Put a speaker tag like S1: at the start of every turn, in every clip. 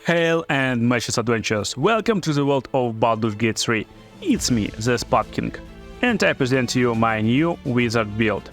S1: Hail and matches adventures, welcome to the world of Baldurs Gate 3. It's me, the Spud King, and I present to you my new wizard build.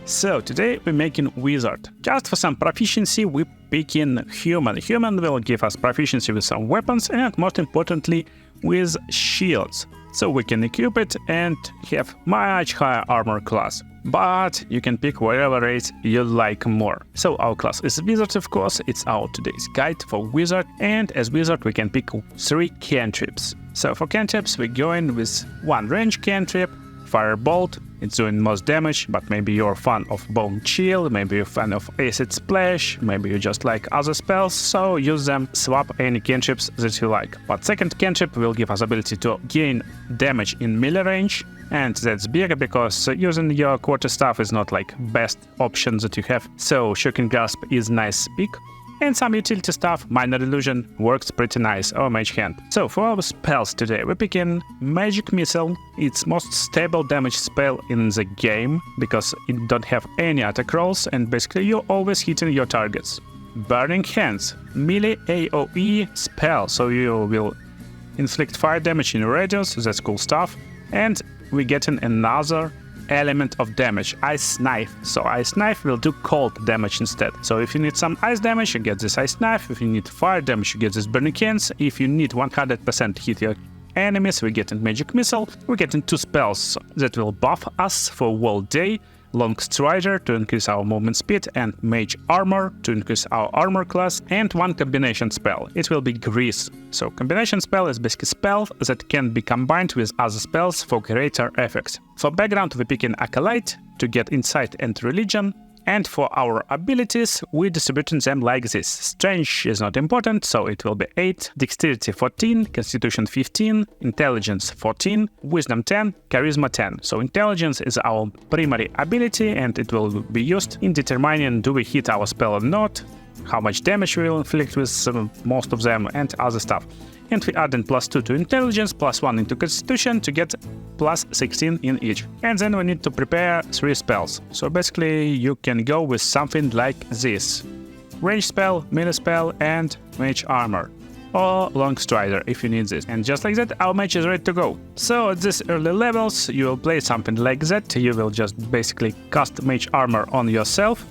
S1: So today we're making wizard. Just for some proficiency we're picking human. Human will give us proficiency with some weapons and most importantly with shields. So we can equip it and have much higher armor class. But you can pick whatever race you like more. So our class is wizard, of course. It's our today's guide for wizard, and as wizard we can pick 3 cantrips. So for cantrips we're going with one range cantrip, firebolt. It's doing most damage, but maybe you're a fan of bone chill, maybe you're a fan of acid splash, maybe you just like other spells, so use them, swap any cantrips that you like. But second cantrip will give us ability to gain damage in melee range, and that's big because using your quarterstaff is not like best option that you have. So Shocking Grasp is nice pick. And some utility stuff, Minor Illusion, works pretty nice, or Mage Hand. So for our spells today, we're picking Magic Missile. It's most stable damage spell in the game, because it don't have any attack rolls, and basically you're always hitting your targets. Burning Hands, melee AoE spell, so you will inflict fire damage in radius, that's cool stuff. And we're getting another element of damage, Ice Knife. So Ice Knife will do cold damage instead. So if you need some ice damage, you get this Ice Knife. If you need fire damage, you get this Burning Hands. If you need 100% hit your enemies, we get Magic Missile. We get 2 spells that will buff us for whole day. Long Strider to increase our movement speed, and Mage Armor to increase our armor class, and one combination spell. It will be Grease. So combination spell is basically a spell that can be combined with other spells for greater effects. For background we're picking Acolyte to get Insight and Religion. And for our abilities, we're distributing them like this. Strength is not important, so it will be 8, Dexterity 14, Constitution 15, Intelligence 14, Wisdom 10, Charisma 10. So Intelligence is our primary ability, and it will be used in determining do we hit our spell or not, how much damage we will inflict with most of them, and other stuff. And we add in +2 to Intelligence, +1 into Constitution to get +16 in each. And then we need to prepare 3 spells. So basically you can go with something like this. Range spell, melee spell, and Mage Armor. Or Long Strider if you need this. And just like that, our mage is ready to go. So at these early levels, you will play something like that. You will just basically cast Mage Armor on yourself.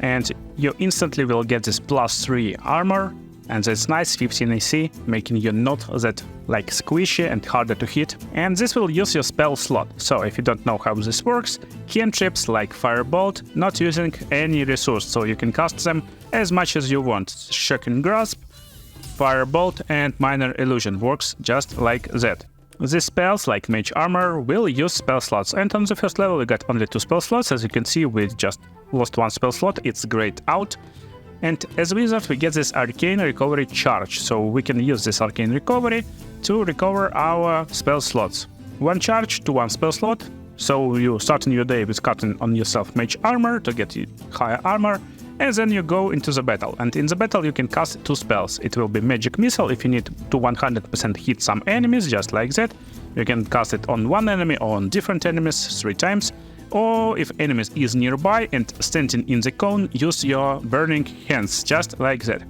S1: And you instantly will get this +3 armor. And that's nice, 15 AC, making you not that like squishy and harder to hit. And this will use your spell slot. So if you don't know how this works, cantrips like Firebolt, not using any resource, so you can cast them as much as you want. Shocking Grasp, Firebolt, and Minor Illusion works just like that. These spells, like Mage Armor, will use spell slots, and on the first level we got only 2 spell slots. As you can see, we just lost 1 spell slot, it's grayed out. And as a wizard we get this Arcane Recovery charge, so we can use this Arcane Recovery to recover our spell slots. 1 charge to 1 spell slot, so you start your day with cutting on yourself Mage Armor to get you higher armor, and then you go into the battle. And in the battle you can cast 2 spells. It will be Magic Missile if you need to 100% hit some enemies, just like that. You can cast it on one enemy or on different enemies 3 times. Or if enemies is nearby and standing in the cone, use your Burning Hands, just like that.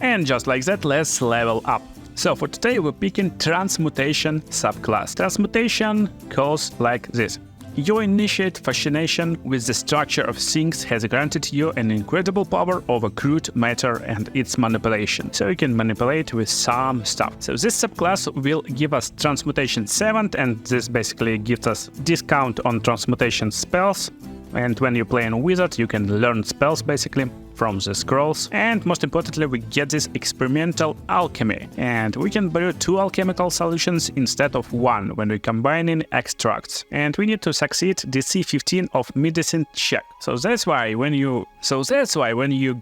S1: And just like that, let's level up. So for today we're picking Transmutation subclass. Transmutation goes like this. Your initiate fascination with the structure of things has granted you an incredible power over crude matter and its manipulation. So you can manipulate with some stuff. So this subclass will give us Transmutation 7, and this basically gives us discount on transmutation spells. And when you play in Wizard, you can learn spells basically from the scrolls. And most importantly, we get this experimental alchemy. And we can brew 2 alchemical solutions instead of 1 when we combine in extracts. And we need to succeed DC 15 of medicine check. So that's why when you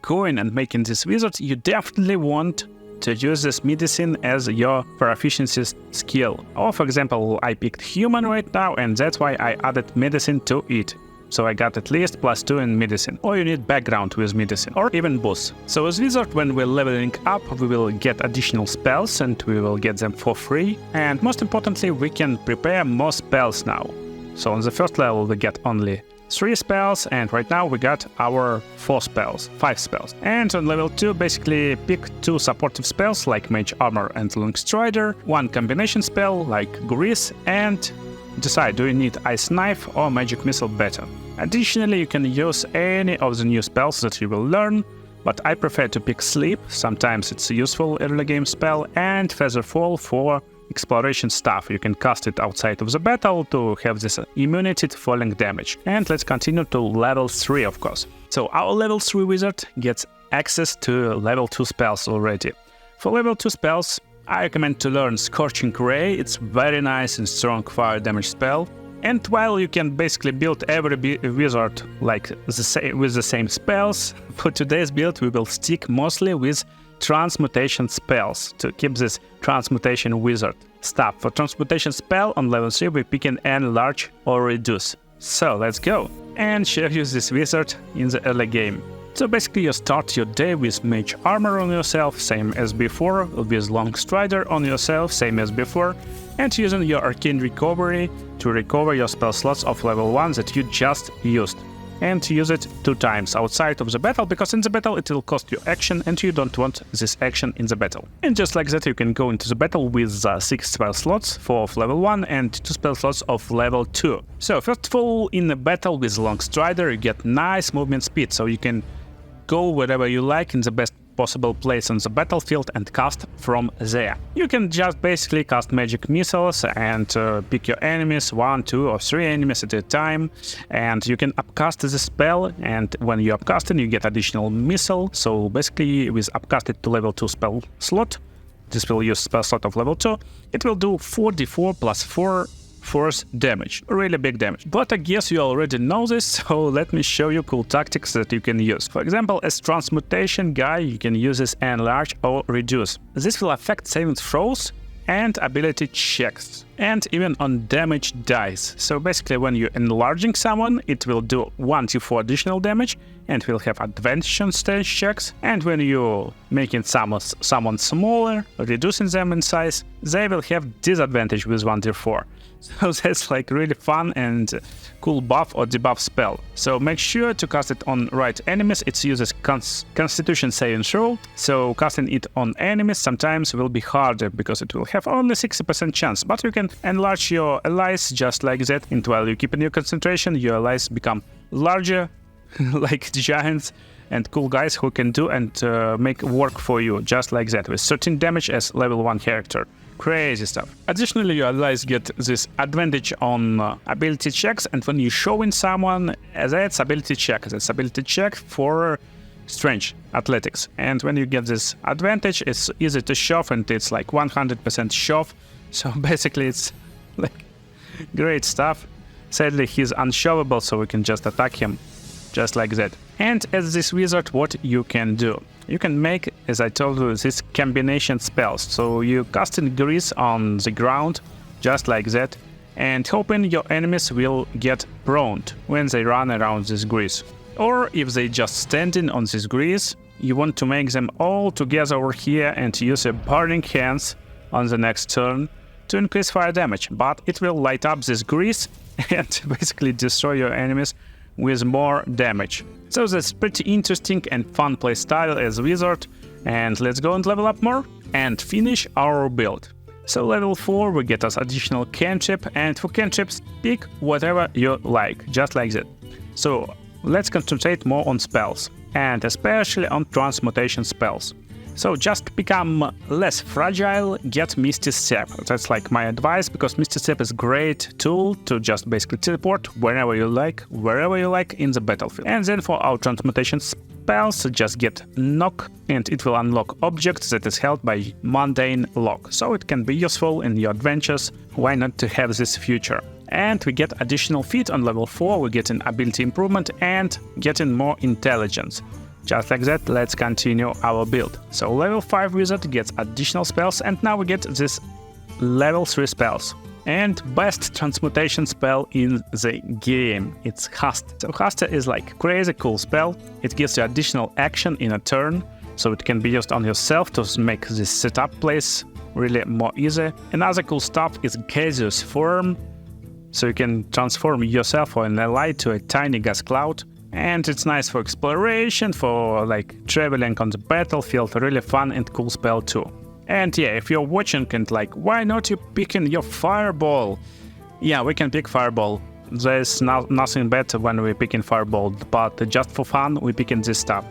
S1: go in and making this wizard, you definitely want to use this medicine as your proficiency skill. Or for example, I picked human right now, and that's why I added medicine to it. So I got at least +2 in medicine. Or you need background with medicine, or even both. So as wizard, when we're leveling up, we will get additional spells, and we will get them for free. And most importantly, we can prepare more spells now. So on the first level we get only 3 spells, and right now we got our 5 spells. And on level 2, basically pick 2 supportive spells like Mage Armor and Long Strider, 1 combination spell like Grease, and decide do you need Ice Knife or Magic Missile better. Additionally, you can use any of the new spells that you will learn, but I prefer to pick Sleep, sometimes it's a useful early game spell, and Featherfall for exploration stuff. You can cast it outside of the battle to have this immunity to falling damage. And let's continue to level 3, of course. So our level 3 wizard gets access to level 2 spells already. For level 2 spells, I recommend to learn Scorching Ray. It's very nice and strong fire damage spell. And while you can basically build every wizard like with the same spells, for today's build we will stick mostly with Transmutation spells to keep this Transmutation wizard stuff. For Transmutation spell on level 3 we pick an Enlarge or Reduce. So let's go and show you this wizard in the early game. So basically you start your day with Mage Armor on yourself, same as before, with Long Strider on yourself, same as before, and using your Arcane Recovery to recover your spell slots of level 1 that you just used. And use it 2 times outside of the battle, because in the battle it will cost you action and you don't want this action in the battle. And just like that you can go into the battle with 6 spell slots, 4 of level 1 and 2 spell slots of level 2. So first of all, in the battle with Long Strider you get nice movement speed, so you can go wherever you like in the best possible place on the battlefield and cast from there. You can just basically cast magic missiles and pick your enemies, 1, 2 or 3 enemies at a time, and you can upcast the spell, and when you upcast it you get additional missile. So basically with upcasted to level 2 spell slot, this will use spell slot of level 2, it will do 4d4 plus 4 force damage, really big damage. But I guess you already know this, so let me show you cool tactics that you can use. For example, as Transmutation guy, you can use this Enlarge or Reduce. This will affect saving throws and ability checks, and even on damage dice. So basically when you're enlarging someone, it will do 1d4 additional damage and will have advantage on stage checks, and when you're making someone smaller, reducing them in size, they will have disadvantage with 1d4. So that's like really fun and cool buff or debuff spell. So make sure to cast it on right enemies. It uses Constitution saving throw, so casting it on enemies sometimes will be harder because it will have only 60% chance, but you can enlarge your allies just like that, and while you keep in your concentration, your allies become larger like giants and cool guys who can do and make work for you just like that with 13 damage as level 1 character. Crazy stuff. Additionally, your allies get this advantage on ability checks, and when you show in someone, that's ability check. That's ability check for Strange Athletics. And when you get this advantage, it's easy to shove, and it's like 100% shove. So basically, it's like great stuff. Sadly, he's unshovable, so we can just attack him just like that. And as this wizard, what you can do? You can make, as I told you, this combination spells. So you casting Grease on the ground, just like that, and hoping your enemies will get prone when they run around this Grease. Or if they just standing on this Grease, you want to make them all together over here and use a Burning Hands on the next turn to increase fire damage. But it will light up this Grease and basically destroy your enemies with more damage. So that's pretty interesting and fun playstyle as wizard, and let's go and level up more and finish our build. So level 4 we get us additional cantrip, and for cantrips pick whatever you like, just like that. So let's concentrate more on spells, and especially on transmutation spells. So just to become less fragile, get Misty Step. That's like my advice, because Misty Step is a great tool to just basically teleport wherever you like in the battlefield. And then for our transmutation spells, just get Knock, and it will unlock objects that is held by Mundane Lock. So it can be useful in your adventures. Why not to have this feature? And we get additional feat on level 4, we get an ability improvement and getting more intelligence. Just like that, let's continue our build. So level 5 wizard gets additional spells, and now we get this level 3 spells. And best transmutation spell in the game, it's Haste. So Haste is like crazy cool spell. It gives you additional action in a turn, so it can be used on yourself to make this setup place really more easy. Another cool stuff is Gaseous Form. So you can transform yourself or an ally to a tiny gas cloud. And it's nice for exploration, for like traveling on the battlefield, really fun and cool spell too. And yeah, if you're watching and like, why not you picking your fireball? Yeah, we can pick fireball. There's nothing better when we're picking fireball, but just for fun, we're picking this stuff.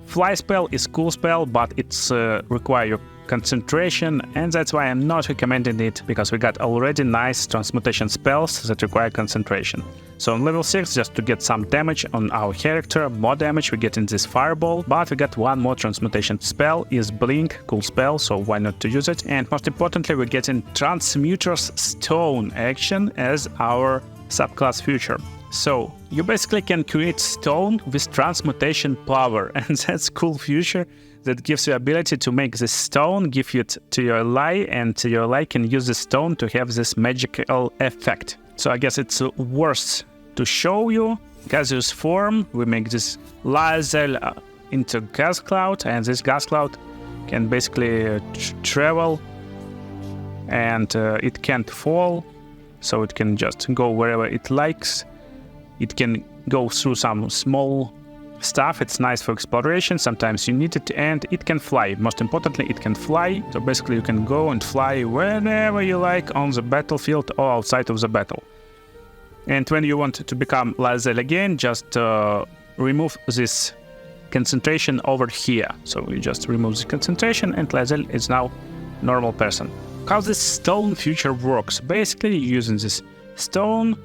S1: Fly spell is cool spell, but it's require your concentration, and that's why I'm not recommending it, because we got already nice transmutation spells that require concentration. So on level 6, just to get some damage on our character, more damage we get in this fireball, but we got one more transmutation spell, is Blink, cool spell, so why not to use it? And most importantly, we're getting Transmuter's Stone action as our subclass feature. So you basically can create stone with transmutation power, and that's cool feature that gives you ability to make the stone, give it to your ally, and your ally can use the stone to have this magical effect. So I guess it's worth to show you. Gaseous form, we make this laser into gas cloud, and this gas cloud can basically travel, and it can't fall, so it can just go wherever it likes. It can go through some small stuff. It's nice for exploration. Sometimes you need it, and it can fly. Most importantly, it can fly. So basically, you can go and fly wherever you like on the battlefield or outside of the battle. And when you want to become Lazel again, just remove this concentration over here. So you just remove the concentration, and Lazel is now normal person. How this stone feature works? Basically, using this stone.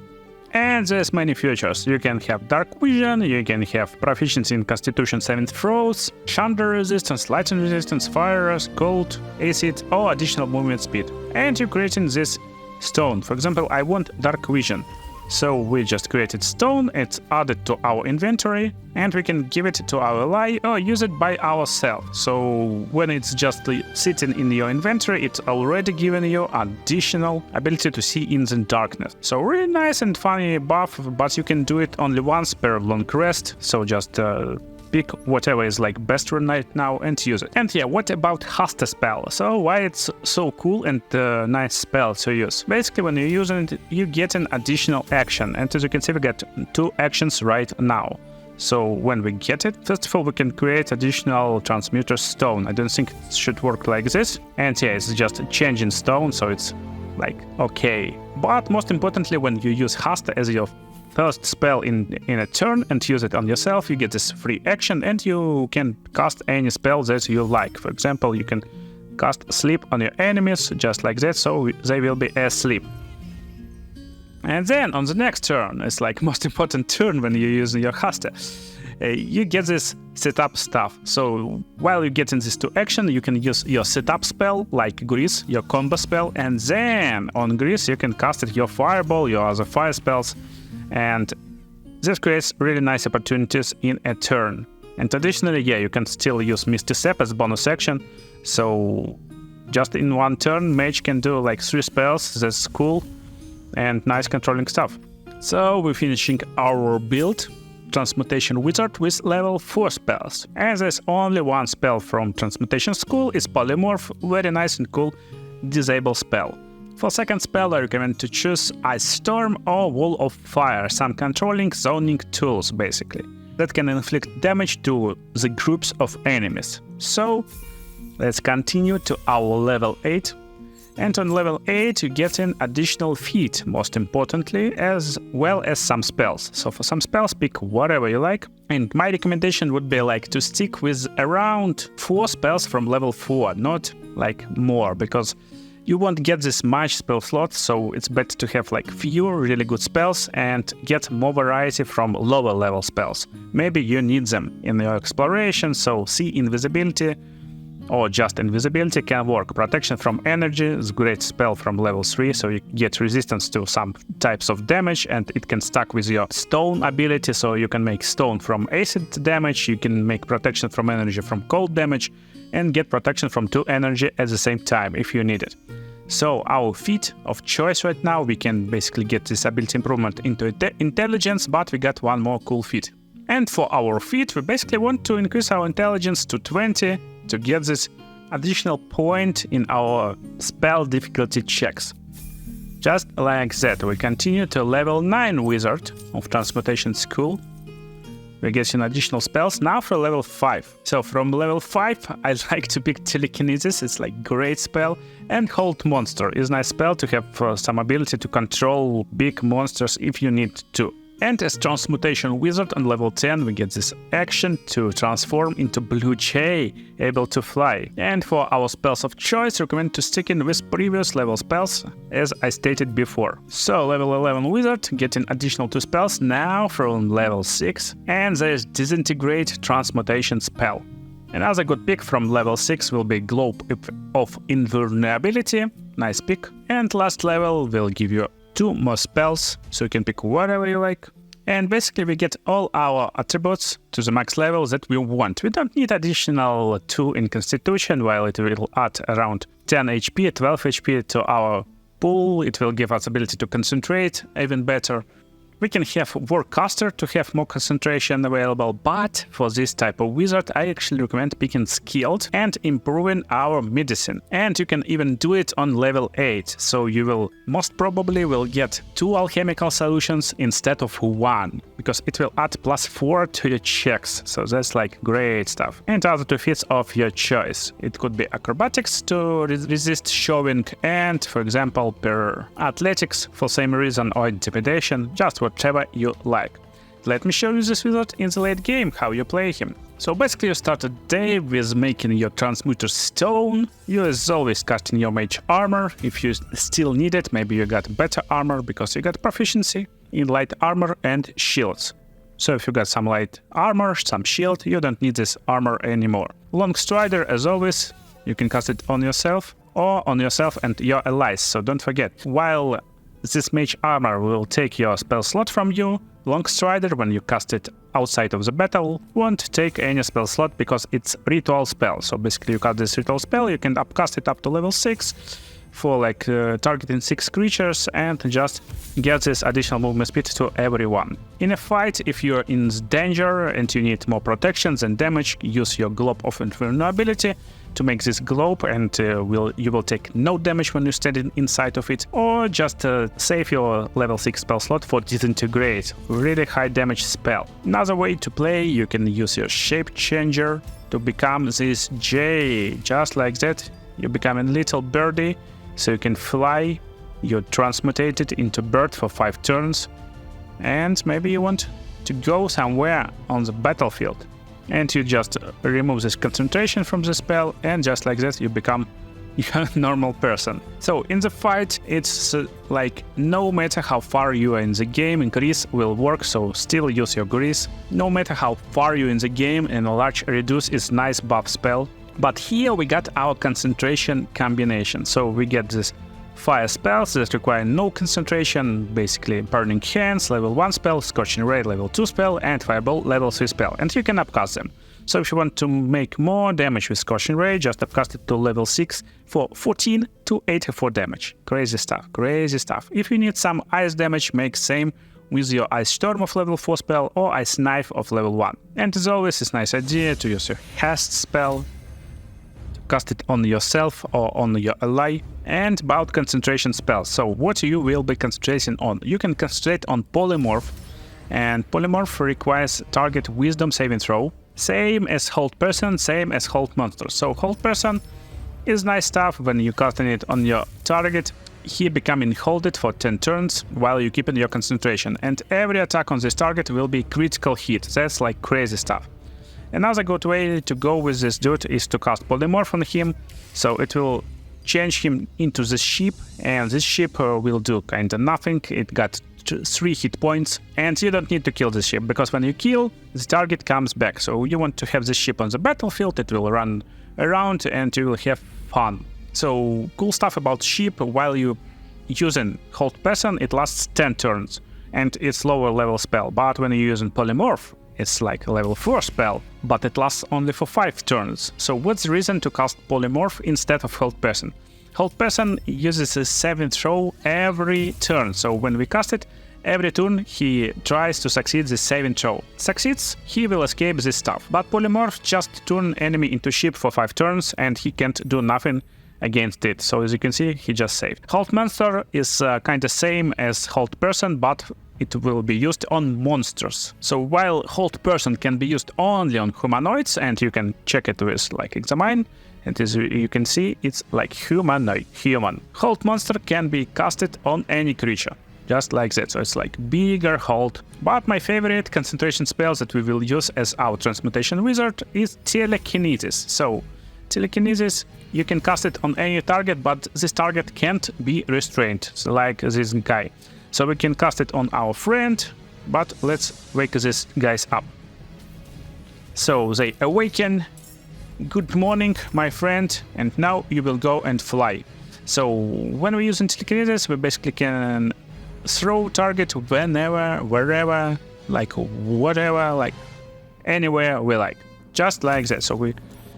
S1: And there's many features. You can have dark vision, you can have proficiency in Constitution 7 throws, thunder resistance, lightning resistance, fire, cold, acid, or additional movement speed. And you're creating this stone. For example, I want dark vision. So we just created stone, it's added to our inventory, and we can give it to our ally or use it by ourselves. So when it's just sitting in your inventory, it's already given you additional ability to see in the darkness. So really nice and funny buff, but you can do it only once per long rest. So just pick whatever is like best right now and use it. And yeah, what about Hasta spell? So why it's so cool and nice spell to use? Basically, when you're using it, you get an additional action, and as you can see, we get 2 actions right now. So when we get it, first of all, we can create additional transmuter stone. I don't think it should work like this. And yeah, it's just changing stone, so it's like okay. But most importantly, when you use Hasta as your first spell in a turn and use it on yourself, you get this free action, and you can cast any spell that you like. For example, you can cast sleep on your enemies just like that, so they will be asleep. And then on the next turn, it's like most important turn when you're using your Hasta, you get this setup stuff. So while you're getting these 2 actions, you can use your setup spell like Grease, your combo spell, and then on Grease you can cast it your fireball, your other fire spells. And this creates really nice opportunities in a turn. And additionally, yeah, you can still use Misty Step as bonus action. So just in one turn, mage can do like 3 spells. That's cool and nice controlling stuff. So we're finishing our build, Transmutation Wizard, with level 4 spells. And there's only one spell from Transmutation School, it's Polymorph, very nice and cool disable spell. For second spell, I recommend to choose Ice Storm or Wall of Fire, some controlling zoning tools basically, that can inflict damage to the groups of enemies. So let's continue to our level 8. And on level 8 you get an additional feat, most importantly, as well as some spells. So for some spells, pick whatever you like. And my recommendation would be like to stick with around 4 spells from level 4, not like more, because you won't get this much spell slots, so it's better to have like fewer really good spells and get more variety from lower level spells. Maybe you need them in your exploration, so see invisibility or just invisibility can work. Protection from energy is a great spell from level 3, so you get resistance to some types of damage, and it can stack with your stone ability, so you can make stone from acid damage, you can make protection from energy from cold damage, and get protection from 2 energy at the same time if you need it. So our feat of choice right now, we can basically get this ability improvement into intelligence, but we got one more cool feat. And for our feat, we basically want to increase our intelligence to 20 to get this additional point in our spell difficulty checks. Just like that, we continue to level 9 Wizard of Transmutation School. We're getting additional spells now for level 5. So from level 5, I like to pick Telekinesis, it's like great spell. And Hold Monster is nice spell to have some ability to control big monsters if you need to. And as Transmutation Wizard on level 10, we get this action to transform into Blue Jay, able to fly. And for our spells of choice, recommend to stick in with previous level spells, as I stated before. So level 11 Wizard, getting additional 2 spells now from level 6. And there's Disintegrate Transmutation spell. Another good pick from level 6 will be Globe of Invulnerability, nice pick. And last level will give you 2 more spells, so you can pick whatever you like. And basically we get all our attributes to the max level that we want. We don't need additional 2 in Constitution, while it will add around 10 HP, 12 HP to our pool. It will give us ability to concentrate even better. We can have Warcaster to have more concentration available, but for this type of wizard, I actually recommend picking Skilled and improving our medicine. And you can even do it on level 8, so you will most probably will get 2 alchemical solutions instead of 1, because it will add +4 to your checks, so that's like great stuff. And other 2 feats of your choice. It could be Acrobatics to resist shoving, and for example per Athletics for same reason, or Intimidation, just whatever you like. Let me show you this wizard in the late game, how you play him. So basically you start a day with making your Transmuter Stone. You as always casting your Mage Armor. If you still need it, maybe you got better armor because you got proficiency in light armor and shields. So if you got some light armor, some shield, you don't need this armor anymore. Long Strider as always, you can cast it on yourself or on yourself and your allies, so don't forget. While this Mage Armor will take your spell slot from you, Long Strider, when you cast it outside of the battle, won't take any spell slot because it's ritual spell. So basically you cast this ritual spell, you can upcast it up to level 6 for like targeting 6 creatures and just get this additional movement speed to everyone. In a fight, if you're in danger and you need more protections and damage, use your Globe of Invulnerability to make this globe, and you will take no damage when you're standing inside of it, or just save your level 6 spell slot for Disintegrate, really high damage spell. Another way to play, you can use your Shape Changer to become this Jay, just like that. You become a little birdie, so you can fly, you transmutate it into bird for 5 turns, and maybe you want to go somewhere on the battlefield. And you just remove this concentration from the spell, and just like that you become a normal person. So in the fight, it's like no matter how far you are in the game, Grease will work, so still use your Grease. No matter how far you're in the game, and a large Reduce is nice buff spell. But here we got our concentration combination, so we get this fire spells that require no concentration, basically Burning Hands, level 1 spell, Scorching Ray, level 2 spell, and Fireball, level 3 spell, and you can upcast them. So if you want to make more damage with Scorching Ray, just upcast it to level 6 for 14 to 84 damage. Crazy stuff, crazy stuff. If you need some ice damage, make same with your Ice Storm of level 4 spell or Ice Knife of level 1. And as always, it's a nice idea to use your Haste spell, cast it on yourself or on your ally. And about concentration spells, so what you will be concentrating on? You can concentrate on Polymorph, and Polymorph requires target Wisdom saving throw, same as Hold Person, same as Hold Monster. So Hold Person is nice stuff. When you casting it on your target, he becoming holded for 10 turns while you keep in your concentration, and every attack on this target will be critical hit. That's like crazy stuff. Another good way to go with this dude is to cast Polymorph on him, so it will change him into the ship, and this ship will do kinda nothing. It got 3 hit points, and you don't need to kill the ship, because when you kill, the target comes back. So you want to have the ship on the battlefield, it will run around and you will have fun. So cool stuff about ship, while you using Hold Person, it lasts 10 turns, and it's lower level spell, but when you're using Polymorph, it's like a level 4 spell, but it lasts only for 5 turns. So what's the reason to cast Polymorph instead of Hold Person? Hold Person uses a 7th throw every turn, so when we cast it, every turn he tries to succeed the 7th throw. Succeeds, he will escape this stuff, but Polymorph just turn enemy into ship for 5 turns and he can't do nothing against it. So as you can see, he just saved. Hold monster is kind of same as hold person, but it will be used on monsters. So while hold person can be used only on humanoids, and you can check it with like examine, and as you can see, it's like humanoid, human. Hold monster can be casted on any creature, just like that. So it's like bigger hold. But my favorite concentration spell that we will use as our transmutation wizard is telekinesis. So telekinesis, you can cast it on any target, but this target can't be restrained, so like this guy. So we can cast it on our friend, but let's wake these guys up. So they awaken. Good morning, my friend, and now you will go and fly. So when we're using telekinesis, we basically can throw target whenever, wherever, like whatever, like anywhere we like, just like that. So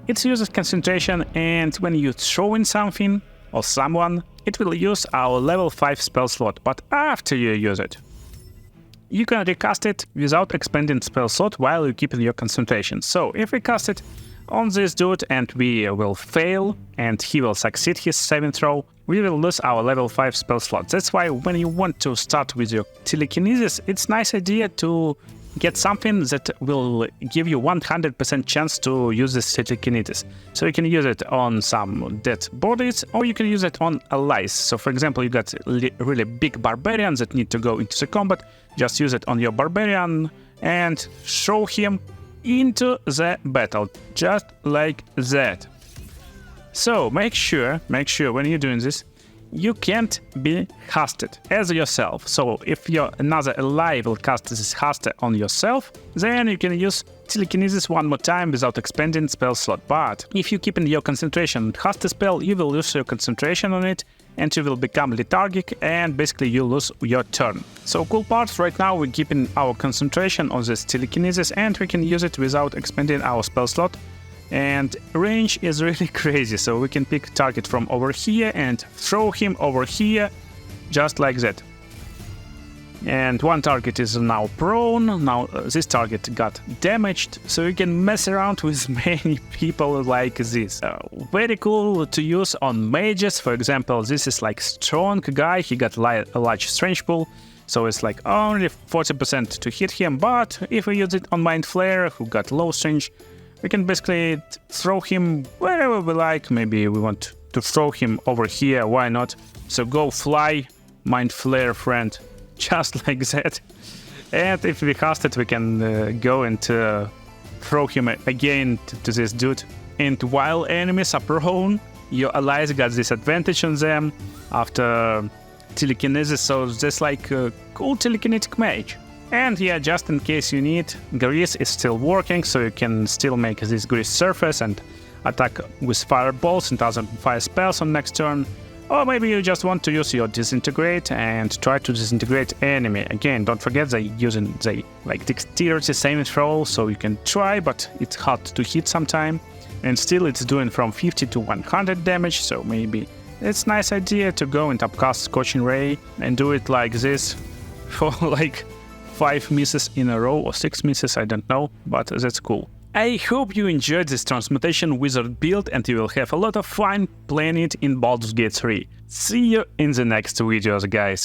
S1: it uses concentration, and when you throw in something or someone, it will use our level 5 spell slot. But after you use it, you can recast it without expending spell slot while you keep your concentration. So if we cast it on this dude and we will fail and he will succeed his saving throw, we will lose our level 5 spell slot. That's why when you want to start with your telekinesis, it's a nice idea to get something that will give you 100% chance to use this telekinesis. So you can use it on some dead bodies, or you can use it on allies. So for example, you got really big barbarians that need to go into the combat, just use it on your barbarian and throw him into the battle, just like that. So make sure when you're doing this, you can't be hasted as yourself. So if your another ally will cast this haste on yourself, then you can use telekinesis one more time without expending spell slot. But if you keep in your concentration haste spell, you will lose your concentration on it, and you will become lethargic, and basically you lose your turn. So cool part, right now we're keeping our concentration on this telekinesis, and we can use it without expending our spell slot. And range is really crazy, so we can pick target from over here and throw him over here, just like that. And one target is now prone, now this target got damaged, so you can mess around with many people like this. Very cool to use on mages, for example, this is like strong guy, he got a large strength pool, so it's like only 40% to hit him, but if we use it on Mind Flayer, who got low strength, we can basically throw him wherever we like. Maybe we want to throw him over here, why not? So go fly, Mind Flayer friend, just like that. And if we cast it, we can go and throw him again to this dude. And while enemies are prone, your allies got this advantage on them after telekinesis, so that's like a cool telekinetic mage. And yeah, just in case you need, grease is still working, so you can still make this grease surface and attack with fireballs and other fire spells on next turn. Or maybe you just want to use your disintegrate and try to disintegrate enemy. Again, don't forget they using the like dexterity saving throw, so you can try, but it's hard to hit sometime. And still it's doing from 50 to 100 damage, so maybe it's a nice idea to go and upcast Scorching Ray and do it like this for like 5 misses in a row or 6 misses, I don't know, but that's cool. I hope you enjoyed this Transmutation Wizard build and you will have a lot of fun playing it in Baldurs Gate 3. See you in the next videos, guys.